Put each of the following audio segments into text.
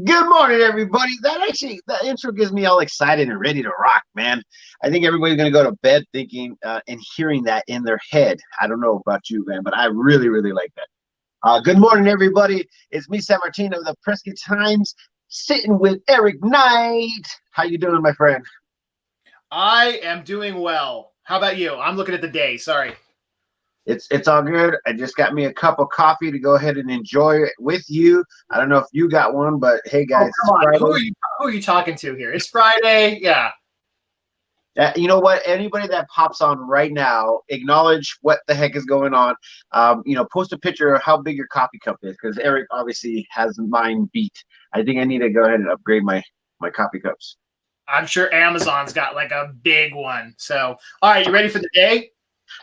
Good morning, everybody. That intro gets me all excited and ready to rock, man. I think everybody's gonna go to bed thinking and hearing that in their head. I don't know about you, man, but I really, really like that. Good morning, everybody. It's me, San Martino of the Prescott Times, sitting with Eric Knight. How you doing, my friend? I am doing well. How about you? I'm looking at the day. Sorry. It's all good. I just got me a cup of coffee to go ahead and enjoy it with you. I don't know if you got one, but hey, Oh, guys, come it's on. Friday. Who are you talking to here? It's Friday. Yeah. You know what? Anybody that pops on right now, acknowledge what the heck is going on. Post a picture of how big your coffee cup is, because Eric obviously has mine beat. I think I need to go ahead and upgrade my coffee cups. I'm sure Amazon's got like a big one. So, all right, you ready for the day?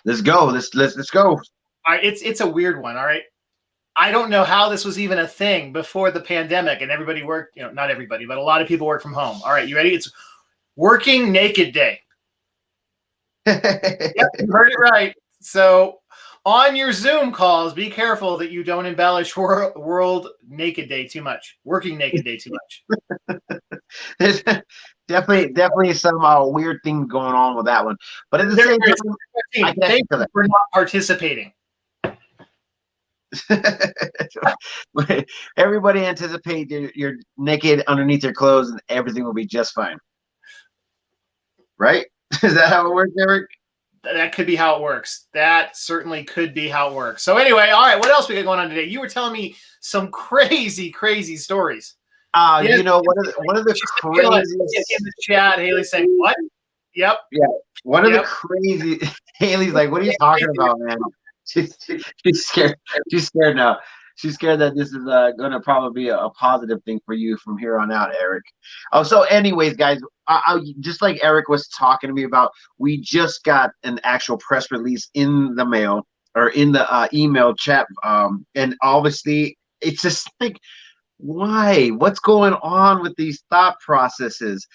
Let's go. Let's go. All right, it's a weird one. All right. I don't know how this was even a thing before the pandemic and everybody worked, not everybody, but a lot of people work from home. All right, you ready? It's Working Naked Day. Yep, you heard it right. So on your Zoom calls, be careful that you don't embellish World Naked Day too much. Working Naked Day too much. There's definitely some weird thing going on with that one, but at the same time, I thank you for not participating. Everybody anticipate you're naked underneath your clothes and everything will be just fine. Right? Is that how it works, Eric? That could be how it works. That certainly could be how it works. So anyway, all right, what else we got going on today? You were telling me some crazy stories. Yes, one of the craziest in the chat, Haley saying, what? Yep. Yeah. One of the crazy Haley's like, what are you talking about, man? She's scared. She's scared now. She's scared that this is going to probably be a positive thing for you from here on out, Eric. Oh, so anyways, guys, just like Eric was talking to me about, we just got an actual press release in the mail or in the email chat. And obviously, it's just like, why? What's going on with these thought processes?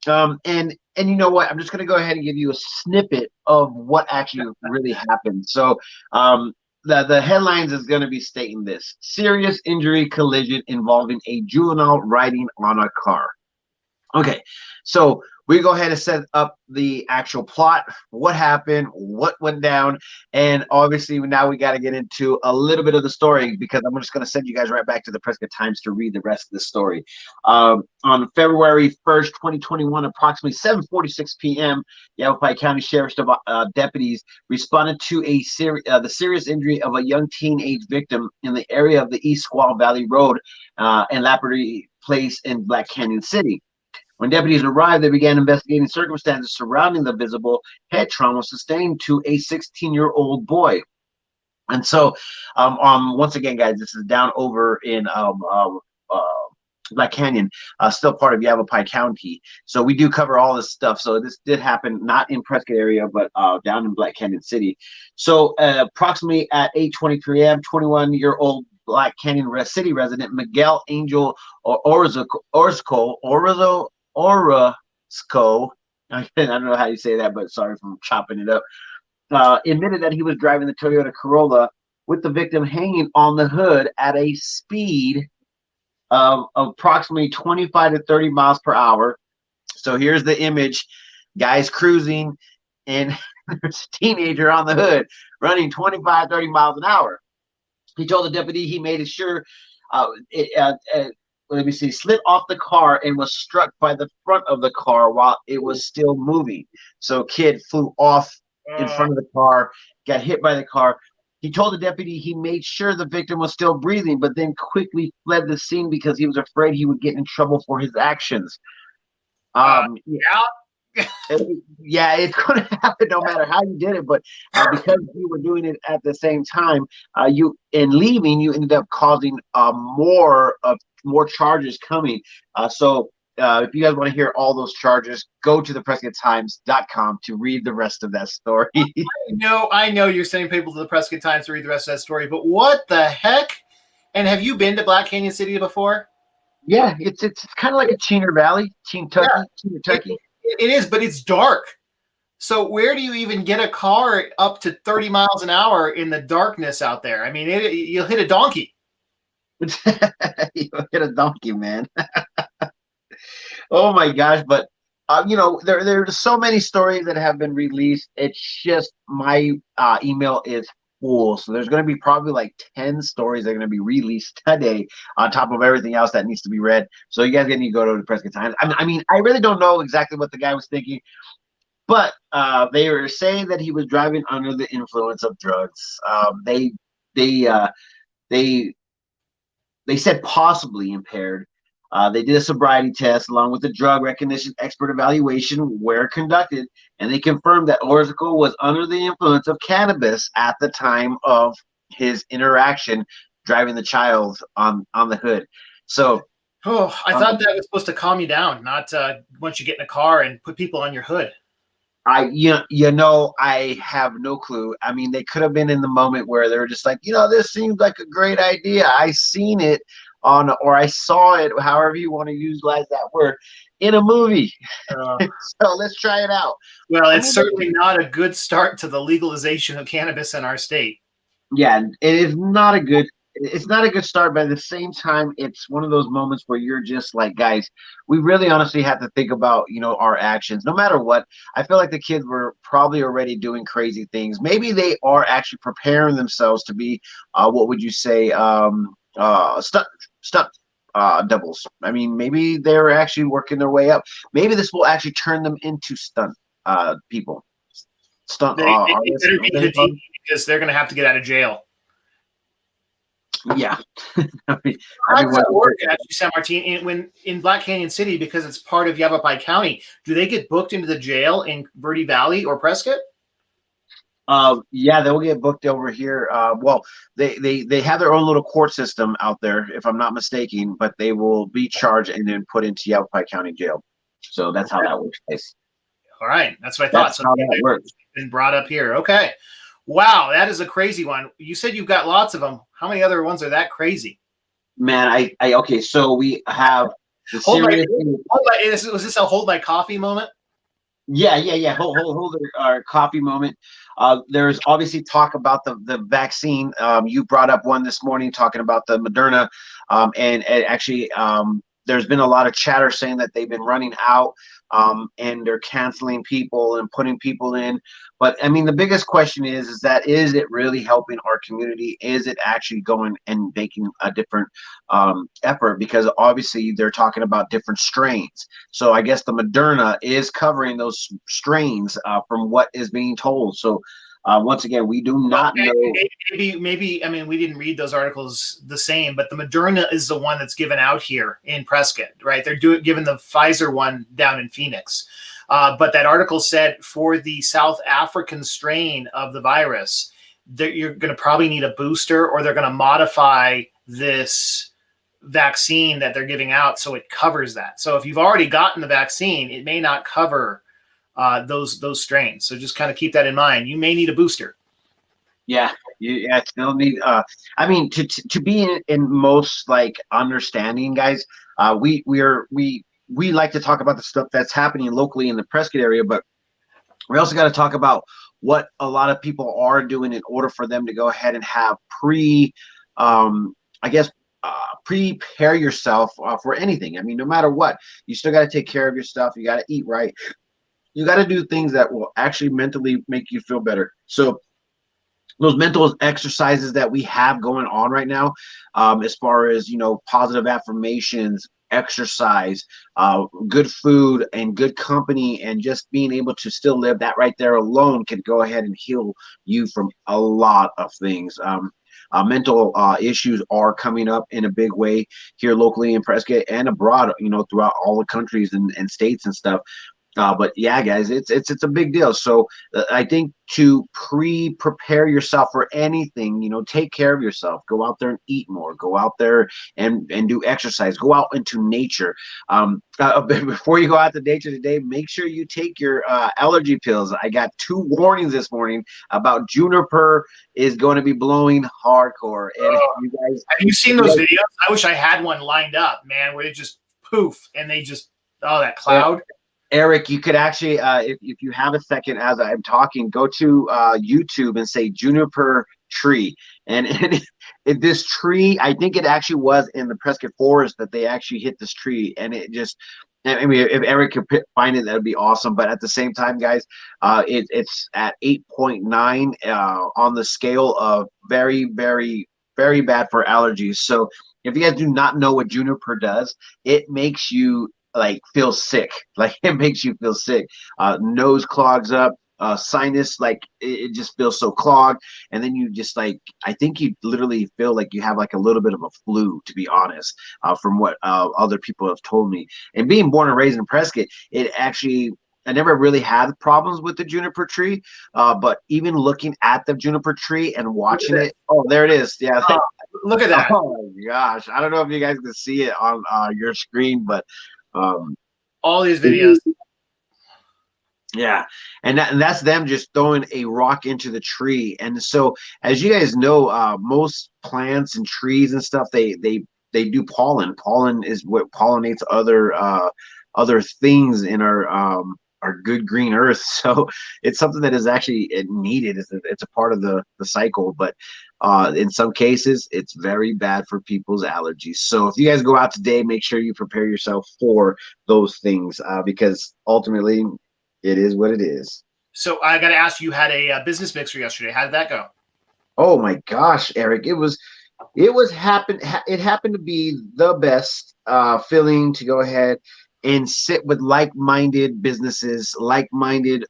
And you know what? I'm just going to go ahead and give you a snippet of what actually really happened. So the headlines is going to be stating this: serious injury collision involving a juvenile riding on a car. Okay, so we go ahead and set up the actual plot, what happened, what went down, and obviously now we got to get into a little bit of the story, because I'm just going to send you guys right back to the Prescott Times to read the rest of the story. On February 1st, 2021, approximately 7:46 p.m., Yavapai County Sheriff's deputies responded to the serious injury of a young teenage victim in the area of the East Squaw Valley Road and Lapidary Place in Black Canyon City. When deputies arrived, they began investigating circumstances surrounding the visible head trauma sustained to a 16-year-old boy. And so, once again, guys, this is down over in Black Canyon, still part of Yavapai County. So we do cover all this stuff. So this did happen not in Prescott area, but down in Black Canyon City. So approximately at 8:23 a.m., 21-year-old Black Canyon City resident Miguel Angel Orozco, I don't know how you say that, but sorry for chopping it up, admitted that he was driving the Toyota Corolla with the victim hanging on the hood at a speed of approximately 25 to 30 miles per hour. So here's the image: guys cruising, and there's a teenager on the hood running 25, 30 miles an hour. He told the deputy he made sure let me see, slid off the car and was struck by the front of the car while it was still moving. So kid flew off in front of the car, got hit by the car. He told the deputy he made sure the victim was still breathing, but then quickly fled the scene because he was afraid he would get in trouble for his actions. Yeah, it's going to happen no matter how you did it, but because you were doing it at the same time, you ended up causing more charges coming. So if you guys want to hear all those charges, go to theprescotttimes.com to read the rest of that story. I know you're sending people to the Prescott Times to read the rest of that story, but what the heck? And have you been to Black Canyon City before? Yeah, it's kind of like a Cheener Valley, Kentucky. It is, but it's dark. So where do you even get a car up to 30 miles an hour in the darkness out there? I mean, you'll hit a donkey. You hit a donkey, man. Oh my gosh! But there's so many stories that have been released. It's just my email is full, so there's going to be probably like 10 stories that are going to be released today, on top of everything else that needs to be read. So you guys need to go to the Prescott Times. I mean, I really don't know exactly what the guy was thinking, but they were saying that he was driving under the influence of drugs. They they they said possibly impaired. They did a sobriety test along with a drug recognition expert evaluation where conducted, and they confirmed that Orzical was under the influence of cannabis at the time of his interaction driving the child on the hood. So, Oh, I thought that was supposed to calm you down, not once you get in a car and put people on your hood. I have no clue. I mean, they could have been in the moment where they were just like, this seems like a great idea. I seen it or I saw it, however you want to utilize that word, in a movie. So let's try it out. Well, it's certainly not a good start to the legalization of cannabis in our state. Yeah, it is not a good. It's not a good start, but at the same time, it's one of those moments where you're just like, guys, we really honestly have to think about, our actions, no matter what. I feel like the kids were probably already doing crazy things. Maybe they are actually preparing themselves to be, what would you say, stunt doubles. I mean, maybe they're actually working their way up. Maybe this will actually turn them into stunt people, stunt artists. Because they're going to have to get out of jail. Yeah. How does that work, actually, San Martin? In Black Canyon City, because it's part of Yavapai County, do they get booked into the jail in Verde Valley or Prescott? Yeah, they'll get booked over here. Well, they have their own little court system out there, if I'm not mistaken, but they will be charged and then put into Yavapai County Jail. So that's how that works. All right, that's what I thought. So how that works. Been brought up here. Okay. Wow, that is a crazy one. You said you've got lots of them. How many other ones are that crazy? Man, okay. So we have was this a hold my coffee moment? Yeah. Hold our coffee moment. There's obviously talk about the vaccine. You brought up one this morning talking about the Moderna, and actually, there's been a lot of chatter saying that they've been running out, and they're canceling people and putting people in. But I mean, the biggest question is is it really helping our community? Is it actually going and making a different effort? Because obviously they're talking about different strains. So I guess the Moderna is covering those strains from what is being told. So once again, we do not know. Maybe. I mean, we didn't read those articles the same, but the Moderna is the one that's given out here in Prescott, right? They're giving the Pfizer one down in Phoenix. But that article said for the South African strain of the virus, that you're going to probably need a booster, or they're going to modify this vaccine that they're giving out so it covers that. So if you've already gotten the vaccine, it may not cover those strains. So just kind of keep that in mind. You may need a booster. Yeah, you still need. I mean, to be in most like understanding, guys. We like to talk about the stuff that's happening locally in the Prescott area, but we also got to talk about what a lot of people are doing in order for them to go ahead and have prepare yourself for anything. I mean, no matter what, you still got to take care of your stuff. You got to eat right. You got to do things that will actually mentally make you feel better. So those mental exercises that we have going on right now, as far as, positive affirmations, exercise, good food and good company, and just being able to still live, that right there alone can go ahead and heal you from a lot of things. Mental issues are coming up in a big way here locally in Prescott and abroad, throughout all the countries and states and stuff. But yeah, guys, it's a big deal. So I think to prepare yourself for anything, take care of yourself. Go out there and eat more. Go out there and do exercise. Go out into nature. Before you go out to nature today, make sure you take your allergy pills. I got 2 warnings this morning about juniper is going to be blowing hardcore. And you guys, have you seen those videos? I wish I had one lined up, man, where they just poof and they just that cloud. Yeah. Eric, you could actually, if you have a second as I'm talking, go to YouTube and say juniper tree, and this tree, I think it actually was in the Prescott Forest that they actually hit this tree, and it just. I mean, if Eric could find it, that would be awesome. But at the same time, guys, it's at 8.9 on the scale of very, very, very bad for allergies. So if you guys do not know what juniper does, it makes you like feel sick. Like it makes you feel sick. Nose clogs up. Sinus, like it just feels so clogged, and then you just like I think you literally feel like you have like a little bit of a flu, to be honest, from what other people have told me. And being born and raised in Prescott, it actually I never really had problems with the juniper tree, but even looking at the juniper tree and watching it, oh, there it is, yeah. Look at that! Oh my gosh, I don't know if you guys can see it on your screen, but all these videos. Yeah, and that's them just throwing a rock into the tree. And so, as you guys know, most plants and trees and stuff they do pollen. Pollen is what pollinates other things in our good green earth. So it's something that is actually needed. It's a part of the cycle, but in some cases, it's very bad for people's allergies. So if you guys go out today, make sure you prepare yourself for those things because ultimately it is what it is. So I got to ask you, had a business mixer yesterday. How did that go? Oh my gosh, Eric, it happened to be the best feeling to go ahead and sit with like-minded businesses, like-minded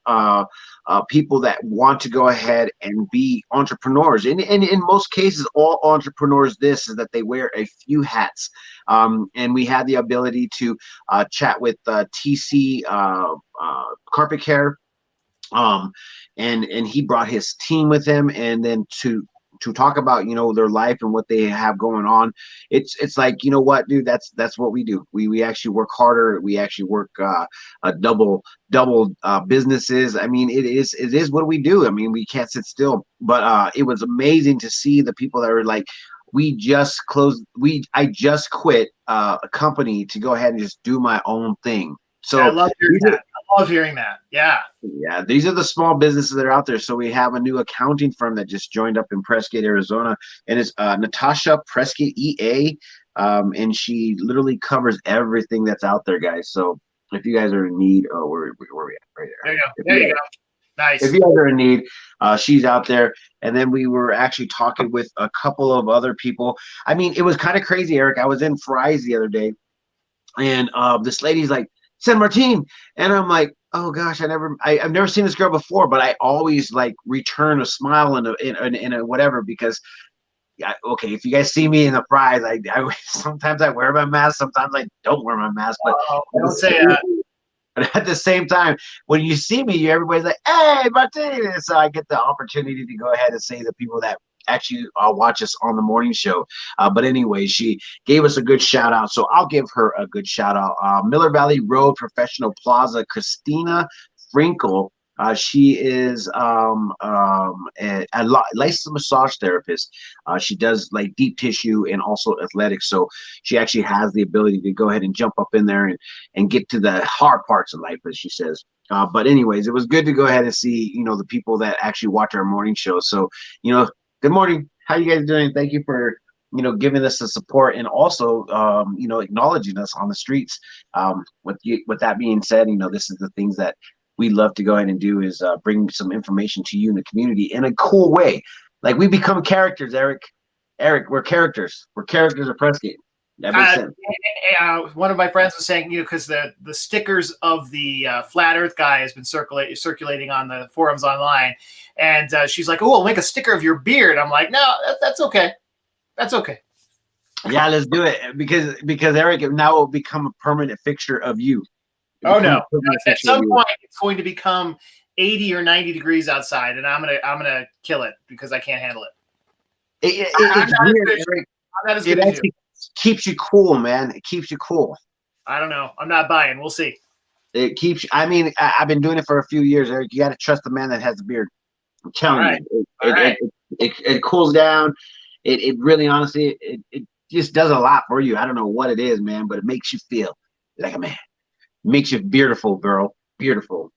people that want to go ahead and be entrepreneurs. And in most cases, all entrepreneurs, this is that they wear a few hats. And we had the ability to chat with TC Carpet Care, and he brought his team with him, and then to talk about their life and what they have going on. It's like, you know what, dude, that's what we do. We actually work harder. We actually work double businesses. I mean, it is what we do. I mean, we can't sit still. But it was amazing to see the people that were like, I just quit a company to go ahead and just do my own thing. So I love hearing that. I love hearing that. Yeah. Yeah, these are the small businesses that are out there. So we have a new accounting firm that just joined up in Prescott, Arizona, and it's Natasha Prescott EA, and she literally covers everything that's out there, guys. So if you guys are in need, where are we at? Right there. There you go. There you go. Nice. If you guys are in need, she's out there. And then we were actually talking with a couple of other people. I mean, it was kind of crazy, Eric. I was in Fry's the other day, and this lady's like, San Martin, and I'm like, oh gosh, I've never seen this girl before, but I always like return a smile and a whatever, because okay, if you guys see me in the Fry's, I sometimes I wear my mask, sometimes I don't wear my mask, but don't say that. But at the same time, when you see me, everybody's like, hey, Martinez. So I get the opportunity to go ahead and say the people that actually watch us on the morning show. But anyway, she gave us a good shout out. So I'll give her a good shout out. Miller Valley Road Professional Plaza, Christina Frinkle. She is a licensed massage therapist. She does like deep tissue and also athletics. So she actually has the ability to go ahead and jump up in there and get to the hard parts of life, as she says. But anyways, it was good to go ahead and see, the people that actually watch our morning show. So, good morning. How you guys doing? Thank you for, giving us the support and also, acknowledging us on the streets. With that being said, this is the things that we love to go ahead and do is bring some information to you in the community in a cool way. Like we become characters, Eric. We're characters. We're characters of Prescott. That makes sense. One of my friends was saying, because the stickers of the flat Earth guy has been circulating on the forums online, and she's like, "Oh, I'll make a sticker of your beard." I'm like, "No, that's okay. That's okay." Yeah, let's do it because Eric, now it will become a permanent fixture of you. Oh no! At some point, it's going to become 80 or 90 degrees outside, and I'm gonna kill it because I can't handle it. It's weird, Eric. It actually keeps you cool, man. It keeps you cool. I don't know. I'm not buying. We'll see. It keeps. I mean, I've been doing it for a few years, Eric. You got to trust the man that has the beard. I'm telling you, it cools down. It really, honestly, it just does a lot for you. I don't know what it is, man, but it makes you feel like a man. Makes you beautiful, girl. Beautiful.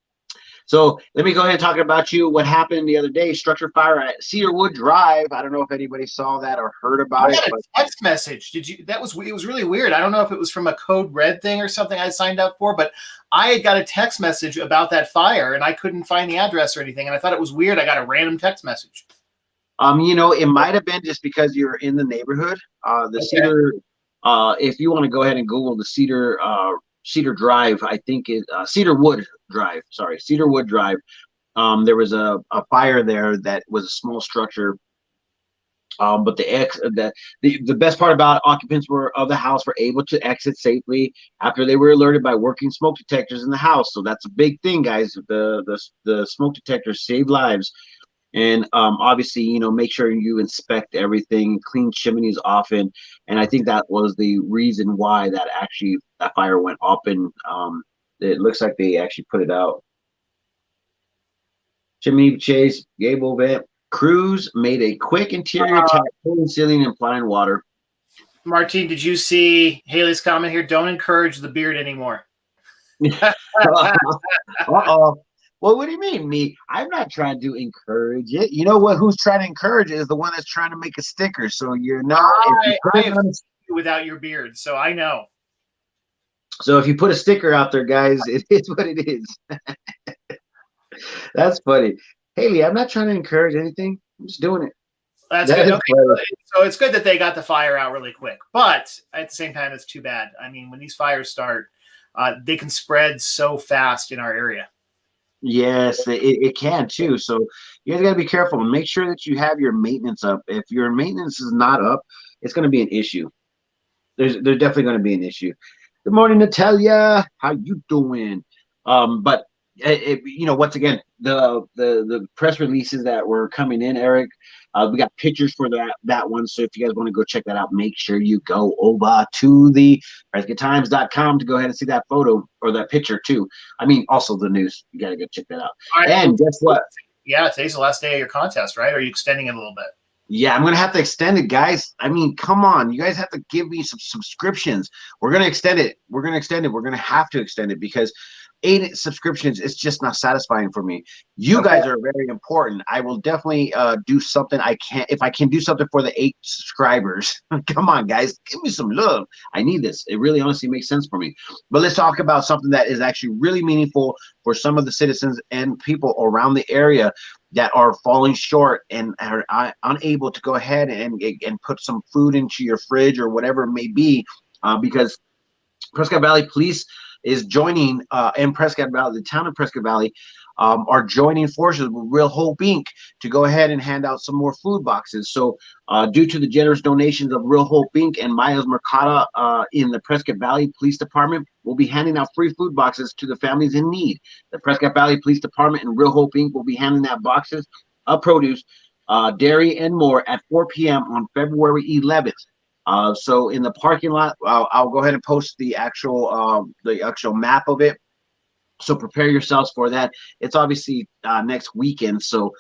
So let me go ahead and talk about you. What happened the other day? Structure fire at Cedarwood Drive. I don't know if anybody saw that or heard I about it, got a but text message. Did you? That was, it was really weird. I don't know if it was from a code red thing or something I signed up for, but I had got a text message about that fire and I couldn't find the address or anything. And I thought it was weird. I got a random text message. it might have been just because you're in the neighborhood. The Okay. Cedar, if you want to go ahead and Google the Cedar Drive, I think it Cedarwood Drive. Sorry, Cedarwood Drive. There was a fire there that was a small structure. But the best part about occupants were of the house were able to exit safely after they were alerted by working smoke detectors in the house. So that's a big thing, guys. The smoke detectors save lives. And obviously, make sure you inspect everything, clean chimneys often. And I think that was the reason why that fire went up, and it looks like they actually put it out. Chimney chase, gable vent. Crews made a quick interior attack, pulling ceiling and applying water. Martine, did you see Haley's comment here? Don't encourage the beard anymore. Uh-oh. Well, what do you mean, me? I'm not trying to encourage it. You know what? Who's trying to encourage it is the one that's trying to make a sticker. So I have seen you without your beard, so I know. So if you put a sticker out there, guys, it is what it is. That's funny. Haley, I'm not trying to encourage anything. I'm just doing it. That's good. Okay. So it's good that they got the fire out really quick, but at the same time, it's too bad. I mean, when these fires start, they can spread so fast in our area. Yes, it can too. So you guys got to be careful and make sure that you have your maintenance up. If your maintenance is not up, it's going to be an issue. There's definitely going to be an issue. Good morning, Natalia. How you doing? But once again, the press releases that were coming in, Eric, we got pictures for that one. So if you guys want to go check that out, make sure you go over to the PrescottTimes.com to go ahead and see that photo or that picture too. I mean, also the news. You got to go check that out. Right. And guess what? Yeah, today's the last day of your contest, right? Or are you extending it a little bit? Yeah, I'm going to have to extend it, guys. I mean, come on. You guys have to give me some subscriptions. We're going to extend it. We're going to have to extend it because 8 subscriptions is just not satisfying for me. You guys are very important. I will definitely do something. If I can do something for the 8 subscribers. Come on, guys. Give me some love. I need this. It really honestly makes sense for me. But let's talk about something that is actually really meaningful for some of the citizens and people around the area that are falling short and are unable to go ahead and put some food into your fridge or whatever it may be, because Prescott Valley Police is joining, in Prescott Valley, the town of Prescott Valley, are joining forces with Real Hope Inc. to go ahead and hand out some more food boxes. So due to the generous donations of Real Hope Inc. and Miles Mercado in the Prescott Valley Police Department, we'll be handing out free food boxes to the families in need. The Prescott Valley Police Department and Real Hope Inc. will be handing out boxes of produce, dairy, and more at 4 p.m. on February 11th. So in the parking lot, I'll go ahead and post the actual map of it. So prepare yourselves for that. It's obviously next weekend, so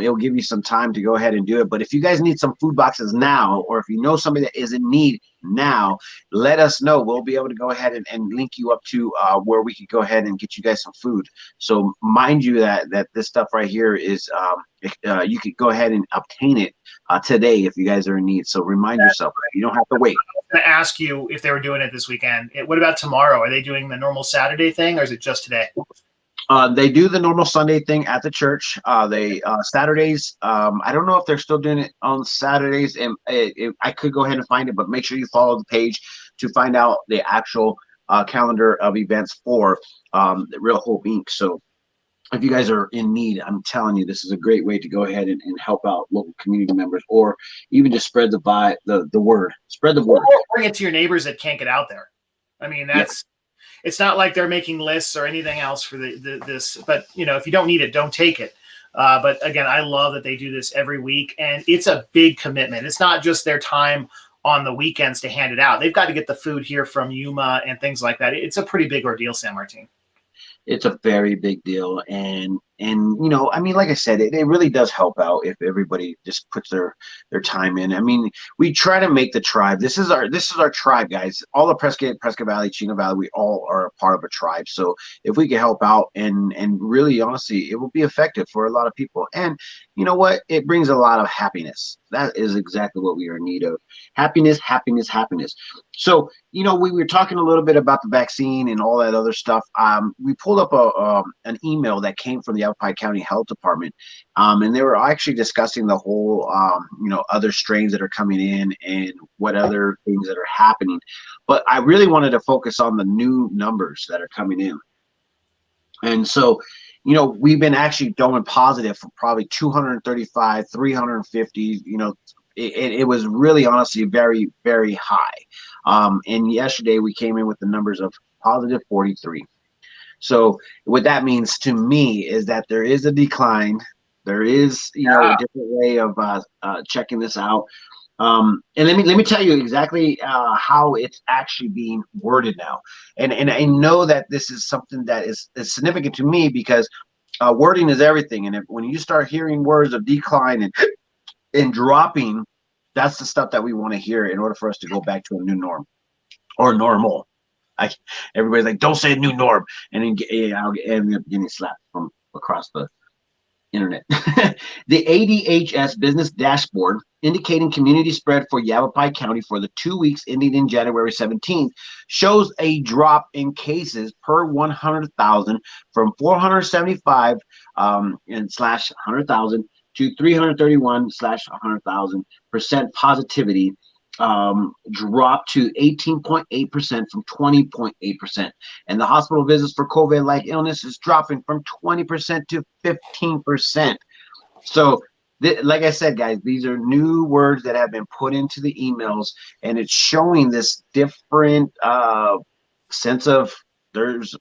it'll give you some time to go ahead and do it. But if you guys need some food boxes now, or if you know somebody that is in need now, let us know. We'll be able to go ahead and link you up to where we could go ahead and get you guys some food. So mind you that this stuff right here is you could go ahead and obtain it today if you guys are in need. So remind yourself, you don't have to wait. I was going to ask you if they were doing it this weekend. What about tomorrow? Are they doing the normal Saturday thing, or is it just today? They do the normal Sunday thing at the church. Saturdays. I don't know if they're still doing it on Saturdays, and I could go ahead and find it, but make sure you follow the page to find out the actual calendar of events for Real Hope Inc. So if you guys are in need, I'm telling you, this is a great way to go ahead and help out local community members, or even just spread the word. Spread the word. Or bring it to your neighbors that can't get out there. I mean, that's. Yeah. It's not like they're making lists or anything else for this, but if you don't need it, don't take it. But again, I love that they do this every week, and it's a big commitment. It's not just their time on the weekends to hand it out. They've got to get the food here from Yuma and things like that. It's a pretty big ordeal, San Martin. It's a very big deal, and I mean, like I said, it really does help out if everybody just puts their time in. I mean, we try to make the tribe. This is our tribe, guys. All of Prescott Valley, Chino Valley, we all are a part of a tribe. So if we can help out and really honestly, it will be effective for a lot of people. And you know what? It brings a lot of happiness. That is exactly what we are in need of. Happiness, happiness, happiness. So, we were talking a little bit about the vaccine and all that other stuff. We pulled up an email that came from the Yavapai County Health Department, and they were actually discussing the whole, other strains that are coming in and what other things that are happening. But I really wanted to focus on the new numbers that are coming in. And so, we've been actually going positive for probably 235, 350, it was really honestly very, very high. And yesterday we came in with the numbers of positive 43. So what that means to me is that there is a decline. There is, a different way of checking this out. And let me tell you exactly how it's actually being worded now. And I know that this is something that is significant to me because wording is everything. And when you start hearing words of decline and dropping, that's the stuff that we want to hear in order for us to go back to a new norm or normal. Everybody's like, don't say a new norm. And then I'll end up getting slapped from across the internet. The ADHS business dashboard indicating community spread for Yavapai County for the 2 weeks ending in January 17th shows a drop in cases per 100,000 from 475 and slash 100,000 to 331 slash 100,000% positivity, dropped to 18.8% from 20.8%. And the hospital visits for COVID-like illness is dropping from 20% to 15%. So, like I said, guys, these are new words that have been put into the emails, and it's showing this different sense of there's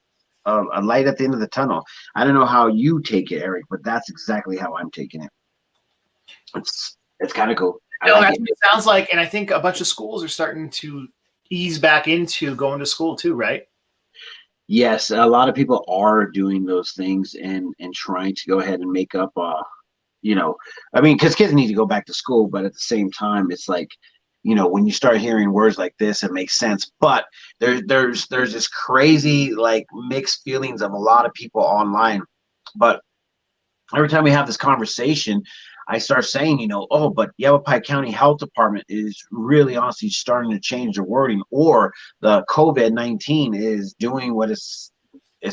a light at the end of the tunnel. I don't know how you take it, Eric, but that's exactly how I'm taking it. It's kind of cool. No, that's what it sounds like, and I think a bunch of schools are starting to ease back into going to school too, right? Yes, a lot of people are doing those things and trying to go ahead and make up. I mean, because kids need to go back to school, but at the same time, it's like, when you start hearing words like this, it makes sense. But there's this crazy like mixed feelings of a lot of people online. But every time we have this conversation, I start saying, but Yavapai County Health Department is really honestly starting to change the wording, or the COVID-19 is doing what it's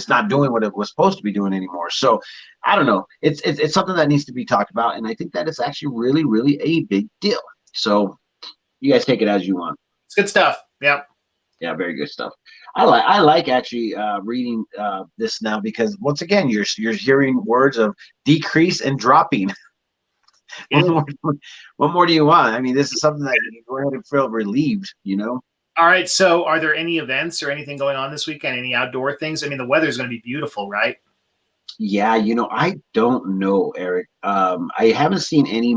not doing what it was supposed to be doing anymore. So I don't know. It's something that needs to be talked about, and I think that it's actually really, really a big deal. So you guys take it as you want. It's good stuff. Yeah. Yeah, very good stuff. I like actually reading this now because once again you're hearing words of decrease and dropping. What more do you want? I mean, this is something that you go ahead and feel relieved, All right. So are there any events or anything going on this weekend? Any outdoor things? I mean, the weather's going to be beautiful, right? Yeah, I don't know, Eric. I haven't seen any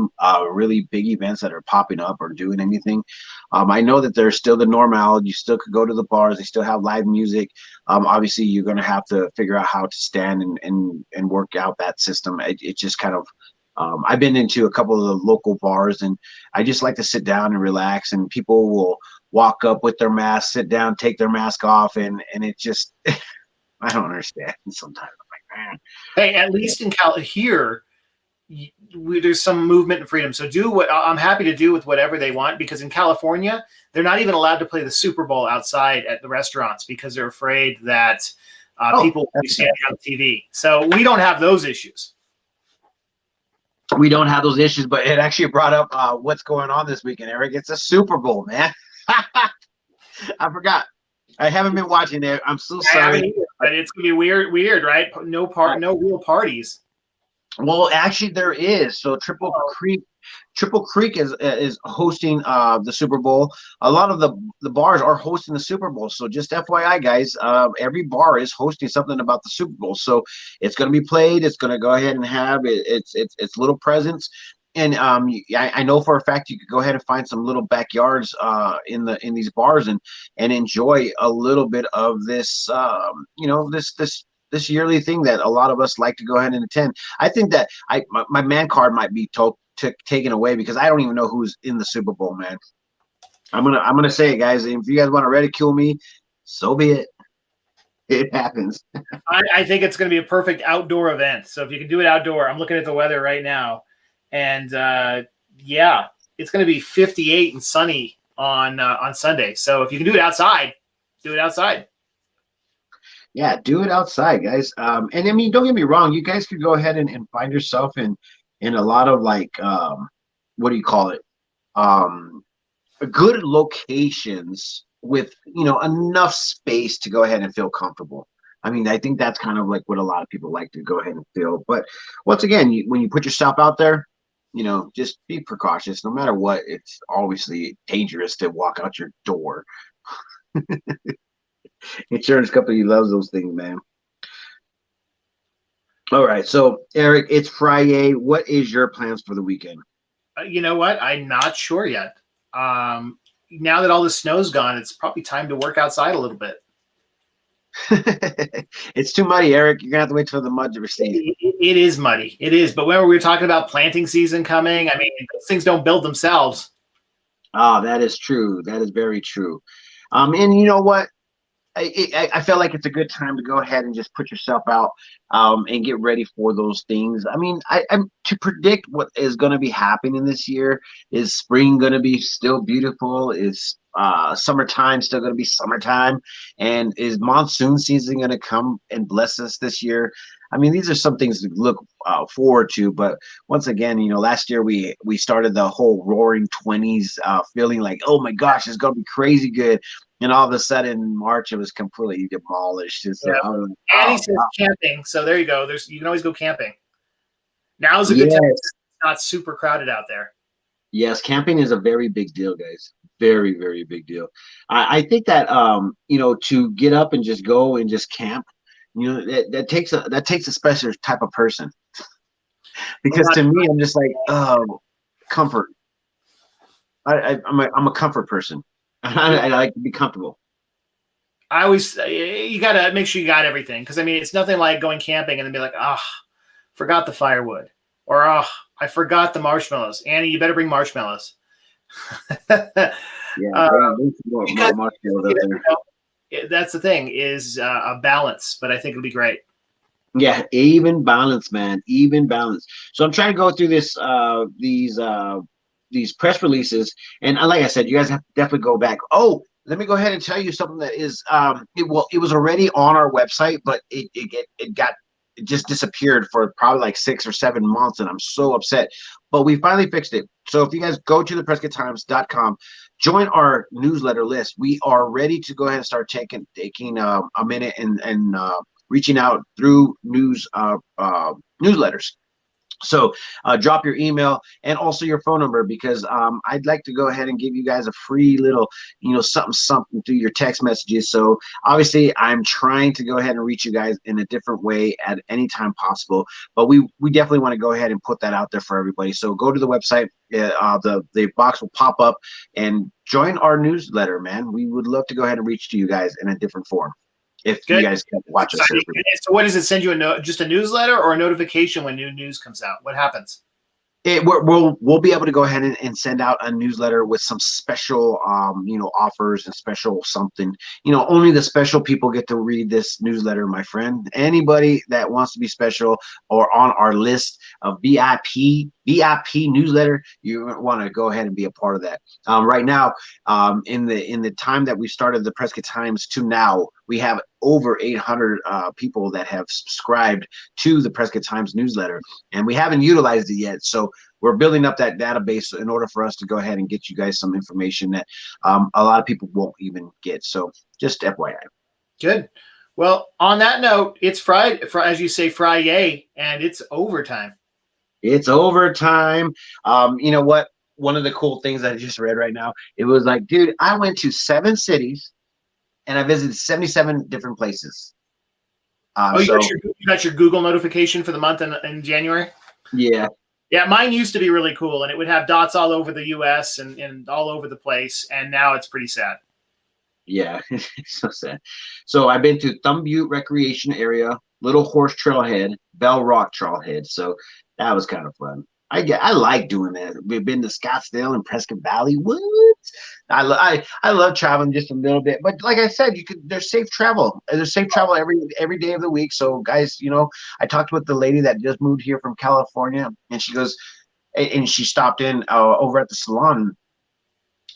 really big events that are popping up or doing anything. I know that there's still the normal. You still could go to the bars. They still have live music. Obviously, you're going to have to figure out how to stand and work out that system. It just kind of I've been into a couple of the local bars, and I just like to sit down and relax, and people will walk up with their mask, sit down, take their mask off, and it just I don't understand sometimes. I'm like, man. Hey, at least in here, there's some movement and freedom. So do what I'm happy to do with whatever they want, because in California, they're not even allowed to play the Super Bowl outside at the restaurants because they're afraid that people will be standing on TV. So we don't have those issues. We don't have those issues, but it actually brought up what's going on this weekend, Eric. It's a Super Bowl, man. I forgot. I haven't been watching it. I'm so sorry. But it's gonna be weird, right? No real parties. Well, actually, there is. So Triple Creek is hosting the Super Bowl. A lot of the bars are hosting the Super Bowl. So just FYI, guys, every bar is hosting something about the Super Bowl. So it's going to be played. It's going to go ahead and have its little presence. And I know for a fact you could go ahead and find some little backyards in these bars and enjoy a little bit of this this this yearly thing that a lot of us like to go ahead and attend. I think that my man card might be taken away because I don't even know who's in the Super Bowl, man. I'm gonna say it, guys. If you guys want to ridicule me, so be it. It happens. I think it's going to be a perfect outdoor event. So if you can do it outdoor, I'm looking at the weather right now, and yeah, it's going to be 58 and sunny on Sunday. So if you can do it outside, do it outside. Yeah, do it outside, guys. And I mean, don't get me wrong. You guys could go ahead and find yourself in a lot of like what do you call it? Good locations with enough space to go ahead and feel comfortable. I mean, I think that's kind of like what a lot of people like to go ahead and feel. But once again, when you put yourself out there, just be precautious. No matter what, it's obviously dangerous to walk out your door. Insurance company loves those things, man. All right, so Eric, it's Friday. What is your plans for the weekend? You know what? I'm not sure yet. Now that all the snow's gone, it's probably time to work outside a little bit. It's too muddy, Eric. You're gonna have to wait till the mud recedes. It is muddy. It is. But when we were talking about planting season coming, I mean, those things don't build themselves. Oh, that is true. That is very true. And you know what? I feel like it's a good time to go ahead and just put yourself out and get ready for those things. I mean, I'm to predict what is going to be happening this year. Is spring going to be still beautiful? Is summertime still going to be summertime? And is monsoon season going to come and bless us this year? I mean, these are some things to look forward to. But once again, last year we started the whole Roaring 20s, feeling like, oh my gosh, it's going to be crazy good. And all of a sudden, in March, it was completely demolished. Yeah. And he says camping. So there you go. You can always go camping. Now is a good time. It's not super crowded out there. Yes, camping is a very big deal, guys. Very, very big deal. I think that to get up and just go and just camp, that takes a special type of person. Because to me, I'm just like, comfort. I'm a comfort person. I like to be comfortable. You got to make sure you got everything. Because, I mean, it's nothing like going camping and then be like, forgot the firewood. Or, I forgot the marshmallows. Annie, you better bring marshmallows. That's the thing is a balance. But I think it'll be great. Yeah, even balance, man. Even balance. So I'm trying to go through these press releases, and like I said, you guys have to definitely go back. Oh, let me go ahead and tell you something that is it was already on our website, but it just disappeared for probably like 6 or 7 months, and I'm so upset. But we finally fixed it. So if you guys go to theprescotttimes.com, join our newsletter list. We are ready to go ahead and start taking a minute and reaching out through newsletters. So drop your email and also your phone number, because I'd like to go ahead and give you guys a free little, something through your text messages. So obviously I'm trying to go ahead and reach you guys in a different way at any time possible, but we definitely want to go ahead and put that out there for everybody. So go to the website, the box will pop up, and join our newsletter, man. We would love to go ahead and reach to you guys in a different form. If you guys can watch us. So what does it send you just a newsletter or a notification when new news comes out? What happens? We'll be able to go ahead and send out a newsletter with some special offers and special something. Only the special people get to read this newsletter, my friend. Anybody that wants to be special or on our list of VIP newsletter, you want to go ahead and be a part of that. Right now, in the time that we started the Prescott Times to now, we have over 800 people that have subscribed to the Prescott Times newsletter, and we haven't utilized it yet. So we're building up that database in order for us to go ahead and get you guys some information that a lot of people won't even get. So just FYI. Good. Well, on that note, it's Friday, as you say, Friday, and it's overtime. It's overtime. You know what? One of the cool things that I just read right now, it was like, dude, I went to 7 cities and I visited 77 different places. You got your Google notification for the month in January? Yeah. Yeah, mine used to be really cool, and it would have dots all over the U.S. and all over the place, and now it's pretty sad. Yeah, it's so sad. So I've been to Thumb Butte Recreation Area, Little Horse Trailhead, Bell Rock Trailhead. So that was kind of fun. I like doing that. We've been to Scottsdale and Prescott Valley. What? I love traveling just a little bit, but like I said, you could there's safe travel. There's safe travel every day of the week. So guys, I talked with the lady that just moved here from California, and she goes, and she stopped in over at the salon,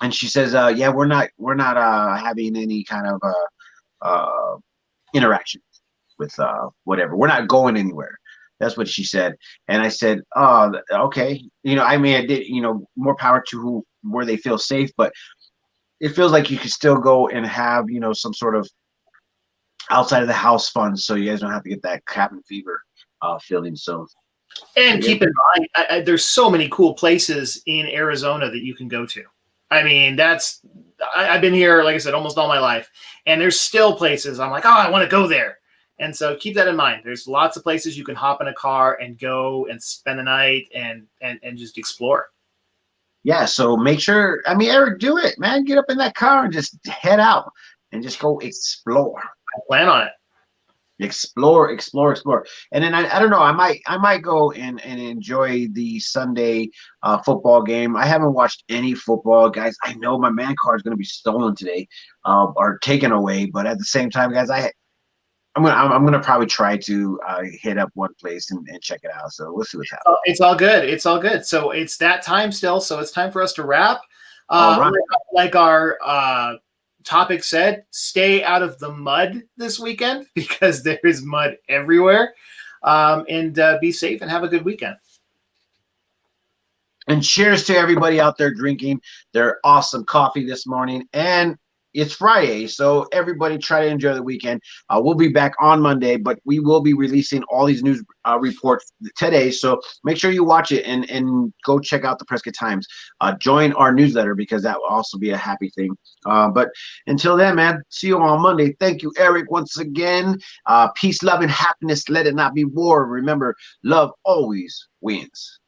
and she says, yeah, we're not having any kind of interaction with whatever. We're not going anywhere. That's what she said. And I said, oh, okay. I mean, I did, more power to where they feel safe, but it feels like you could still go and have, some sort of outside of the house fun. So you guys don't have to get that cabin fever feeling. So, and keep in mind, there's so many cool places in Arizona that you can go to. I mean, I've been here, like I said, almost all my life, and there's still places I'm like, oh, I want to go there. And so keep that in mind. There's lots of places you can hop in a car and go and spend the night and just explore. Yeah, so make sure, I mean, Eric, do it, man. Get up in that car and just head out and just go explore. I plan on it. Explore. And then I don't know, I might go and enjoy the Sunday football game. I haven't watched any football, guys. I know my man card is going to be stolen today or taken away, but at the same time, guys, I'm gonna probably try to hit up one place and check it out. So we'll see what's happening. It's all good. It's all good. So it's that time still. So it's time for us to wrap. Right. Like our topic said, stay out of the mud this weekend because there is mud everywhere. And be safe and have a good weekend. And cheers to everybody out there drinking their awesome coffee this morning. And it's Friday, so everybody try to enjoy the weekend. We'll be back on Monday, but we will be releasing all these news reports today. So make sure you watch it and go check out the Prescott Times. Join our newsletter because that will also be a happy thing. But until then, man, see you on Monday. Thank you, Eric, once again. Peace, love, and happiness. Let it not be war. Remember, love always wins.